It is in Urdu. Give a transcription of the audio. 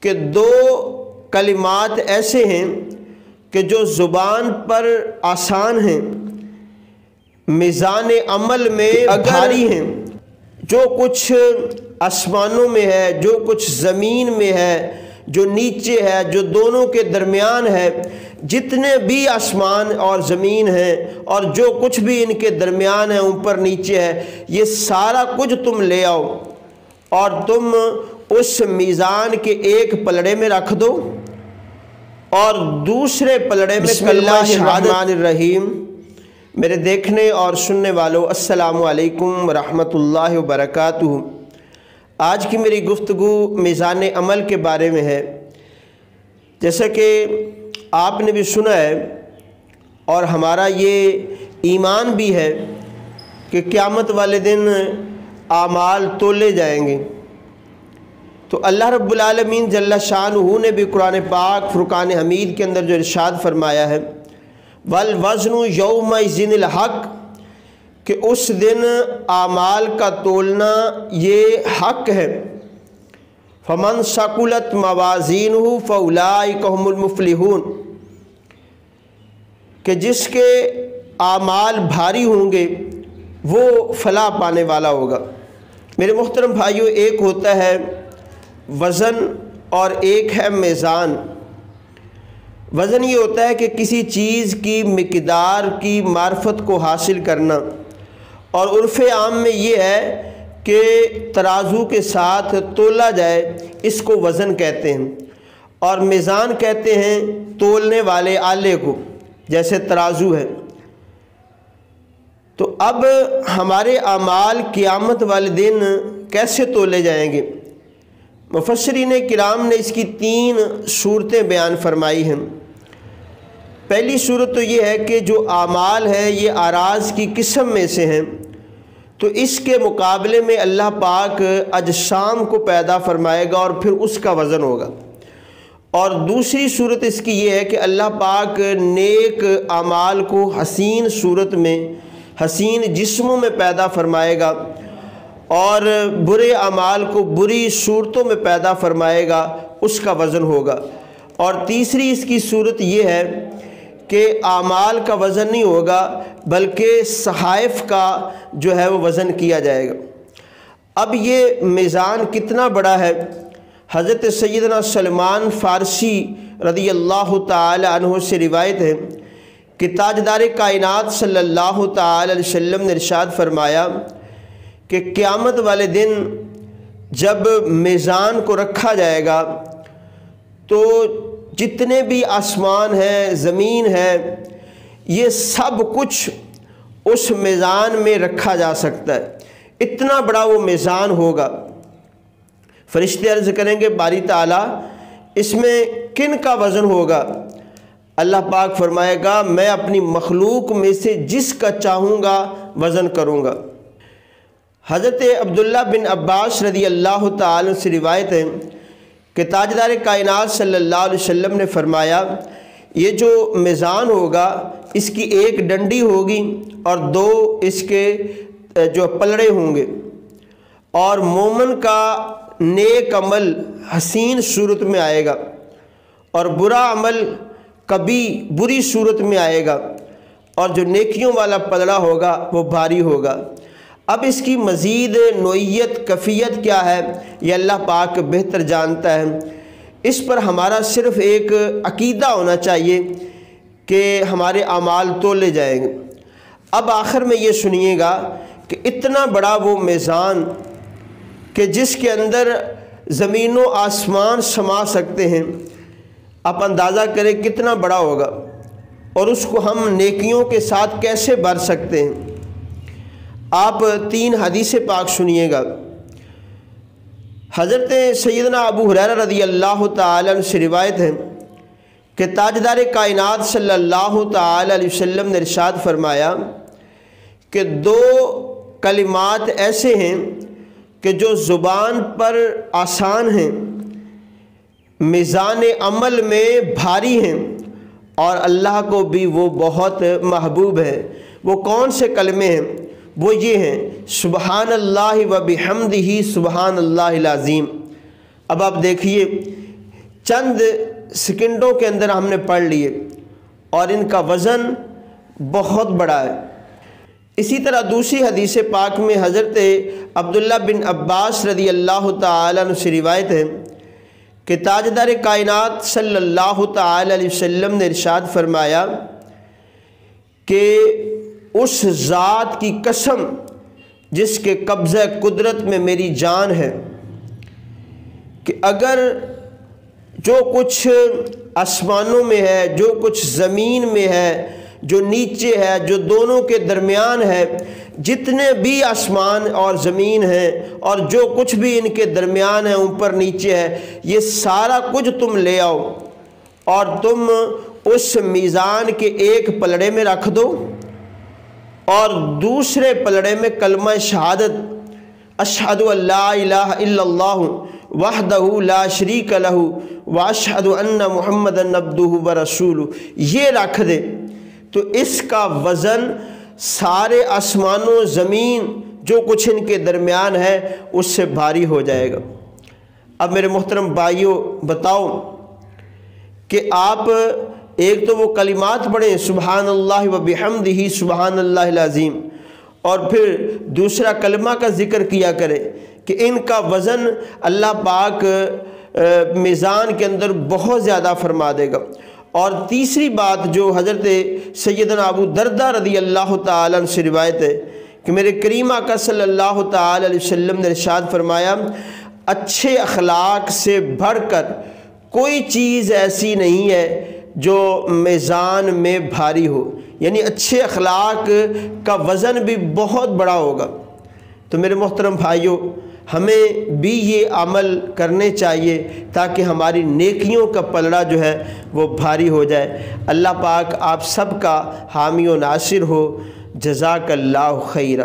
کہ دو کلمات ایسے ہیں کہ جو زبان پر آسان ہیں، میزان عمل میں بھاری ہیں۔ جو کچھ آسمانوں میں ہے، جو کچھ زمین میں ہے، جو نیچے ہے، جو دونوں کے درمیان ہے، جتنے بھی آسمان اور زمین ہیں اور جو کچھ بھی ان کے درمیان ہے، اوپر نیچے ہے، یہ سارا کچھ تم لے آؤ اور تم اس میزان کے ایک پلڑے میں رکھ دو اور دوسرے پلڑے میں بسم اللہ الرحمن الرحیم۔ میرے دیکھنے اور سننے والوں، السلام علیکم ورحمۃ اللہ وبرکاتہ۔ آج کی میری گفتگو میزان عمل کے بارے میں ہے۔ جیسا کہ آپ نے بھی سنا ہے اور ہمارا یہ ایمان بھی ہے کہ قیامت والے دن اعمال تولے جائیں گے۔ تو اللہ رب العالمین جل شانہ نے بھی قرآن پاک فرقان حمید کے اندر جو ارشاد فرمایا ہے، والوزن یومئذ الحق، کہ اس دن اعمال کا تولنا یہ حق ہے۔ فمن ثقلت موازینہ فاولئک هم المفلحون، کہ جس کے اعمال بھاری ہوں گے وہ فلاح پانے والا ہوگا۔ میرے محترم بھائیوں، ایک ہوتا ہے وزن اور ایک ہے میزان۔ وزن یہ ہوتا ہے کہ کسی چیز کی مقدار کی معرفت کو حاصل کرنا، اور عرف عام میں یہ ہے کہ ترازو کے ساتھ تولا جائے، اس کو وزن کہتے ہیں، اور میزان کہتے ہیں تولنے والے آلے کو، جیسے ترازو ہے۔ تو اب ہمارے اعمال قیامت والے دن کیسے تولے جائیں گے؟ مفسرین کرام نے اس کی 3 صورتیں بیان فرمائی ہیں۔ پہلی صورت تو یہ ہے کہ جو اعمال ہے یہ اعراض کی قسم میں سے ہیں، تو اس کے مقابلے میں اللہ پاک اجسام کو پیدا فرمائے گا اور پھر اس کا وزن ہوگا۔ اور دوسری صورت اس کی یہ ہے کہ اللہ پاک نیک اعمال کو حسین صورت میں، حسین جسموں میں پیدا فرمائے گا اور برے اعمال کو بری صورتوں میں پیدا فرمائے گا، اس کا وزن ہوگا۔ اور تیسری اس کی صورت یہ ہے کہ اعمال کا وزن نہیں ہوگا بلکہ صحائف کا جو ہے وہ وزن کیا جائے گا۔ اب یہ میزان کتنا بڑا ہے؟ حضرت سیدنا سلمان فارسی رضی اللہ تعالی عنہ سے روایت ہے کہ تاجدار کائنات صلی اللہ تعالی علیہ وسلم نے ارشاد فرمایا کہ قیامت والے دن جب میزان کو رکھا جائے گا تو جتنے بھی آسمان ہیں، زمین ہے، یہ سب کچھ اس میزان میں رکھا جا سکتا ہے۔ اتنا بڑا وہ میزان ہوگا۔ فرشتے عرض کریں گے باری تعالیٰ اس میں کن کا وزن ہوگا؟ اللہ پاک فرمائے گا میں اپنی مخلوق میں سے جس کا چاہوں گا وزن کروں گا۔ حضرت عبداللہ بن عباس رضی اللہ تعالی سے روایت ہے کہ تاجدار کائنات صلی اللہ علیہ وسلم نے فرمایا یہ جو میزان ہوگا اس کی ایک ڈنڈی ہوگی اور 2 اس کے جو پلڑے ہوں گے، اور مومن کا نیک عمل حسین صورت میں آئے گا اور برا عمل کبھی بری صورت میں آئے گا، اور جو نیکیوں والا پلڑا ہوگا وہ بھاری ہوگا۔ اب اس کی مزید نوعیت کیفیت کیا ہے یہ اللہ پاک بہتر جانتا ہے۔ اس پر ہمارا صرف ایک عقیدہ ہونا چاہیے کہ ہمارے اعمال تولے جائیں گے۔ اب آخر میں یہ سنیے گا کہ اتنا بڑا وہ میزان کہ جس کے اندر زمین و آسمان سما سکتے ہیں، آپ اندازہ کریں کتنا بڑا ہوگا، اور اس کو ہم نیکیوں کے ساتھ کیسے بھر سکتے ہیں۔ آپ 3 حدیث پاک سنیے گا۔ حضرت سیدنا ابو ہریرہ رضی اللہ تعالی عنہ سے روایت ہے کہ تاجدار کائنات صلی اللہ تعالی علیہ وسلم نے ارشاد فرمایا کہ 2 کلمات ایسے ہیں کہ جو زبان پر آسان ہیں، میزان عمل میں بھاری ہیں، اور اللہ کو بھی وہ بہت محبوب ہے۔ وہ کون سے کلمے ہیں؟ وہ یہ ہیں سبحان اللہ و بحمدہ سبحان اللہ العظیم۔ اب آپ دیکھیے چند سیکنڈوں کے اندر ہم نے پڑھ لیے اور ان کا وزن بہت بڑا ہے۔ اسی طرح دوسری حدیث پاک میں حضرت عبداللہ بن عباس رضی اللہ تعالیٰ عنہ سے روایت ہے کہ تاجدار کائنات صلی اللہ تعالیٰ علیہ وسلم نے ارشاد فرمایا کہ اس ذات کی قسم جس کے قبضہ قدرت میں میری جان ہے کہ اگر جو کچھ آسمانوں میں ہے، جو کچھ زمین میں ہے، جو نیچے ہے، جو دونوں کے درمیان ہے، جتنے بھی آسمان اور زمین ہیں اور جو کچھ بھی ان کے درمیان ہے، اوپر نیچے ہے، یہ سارا کچھ تم لے آؤ اور تم اس میزان کے ایک پلڑے میں رکھ دو اور دوسرے پلڑے میں کلمہ شہادت اشہد ان لا الہ الا اللہ وحدہ لا شریک لہ واشہد ان محمدً عبدہ ورسولہ یہ رکھ دے تو اس کا وزن سارے آسمانوں زمین جو کچھ ان کے درمیان ہے اس سے بھاری ہو جائے گا۔ اب میرے محترم بھائیوں بتاؤ کہ آپ ایک تو وہ کلمات پڑھیں سبحان اللہ و بحمدہ سبحان اللہ العظیم، اور پھر دوسرا کلمہ کا ذکر کیا کریں کہ ان کا وزن اللہ پاک میزان کے اندر بہت زیادہ فرما دے گا۔ اور تیسری بات جو حضرت سیدنا ابو دردہ رضی اللہ تعالیٰ عنہ سے روایت ہے کہ میرے کریم آقا صلی اللہ تعالیٰ علیہ وسلم نے ارشاد فرمایا اچھے اخلاق سے بڑھ کر کوئی چیز ایسی نہیں ہے جو میزان میں بھاری ہو، یعنی اچھے اخلاق کا وزن بھی بہت بڑا ہوگا۔ تو میرے محترم بھائیوں ہمیں بھی یہ عمل کرنے چاہیے تاکہ ہماری نیکیوں کا پلڑا جو ہے وہ بھاری ہو جائے۔ اللہ پاک آپ سب کا حامی و ناصر ہو۔ جزاک اللہ خیرہ۔